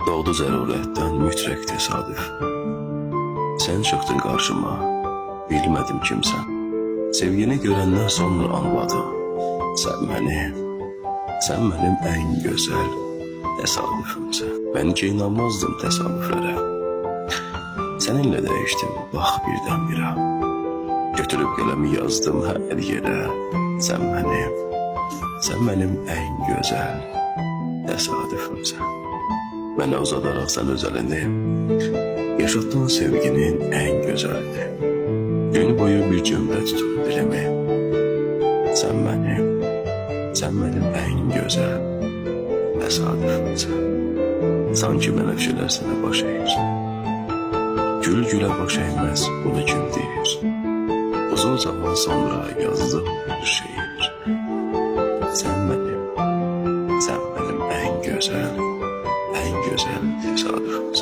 Doğdu zərurətdən mütləq təsadüf. Sən çıxdın qarşıma, bilmədim kimsən. Sevgini görəndən sonra anladım. Sən mənim ən gözəl təsadüfümsən. Mən ki inanmazdım təsadüflərə. Səninlə dəyişdim, bax birdən-birə. Götürüb qələmi yazdım hər yerə. Sən mənim ən gözəl təsadüfümsən. Mənə uzadaraq sən öz əlini yaşatdığın sevginin ən gözəlini. Gün boyu bir cümlə tutur dilimi. Sən mənim ən gözəl təsadüfümsən. Sanki bənəfşələr sənə baş əyir. Gül gülə baş əyməz, bunu kim deyir? Uzun zaman sonra yazdım bir şiir. Sən mənim ən gözəl tesadüfümsən.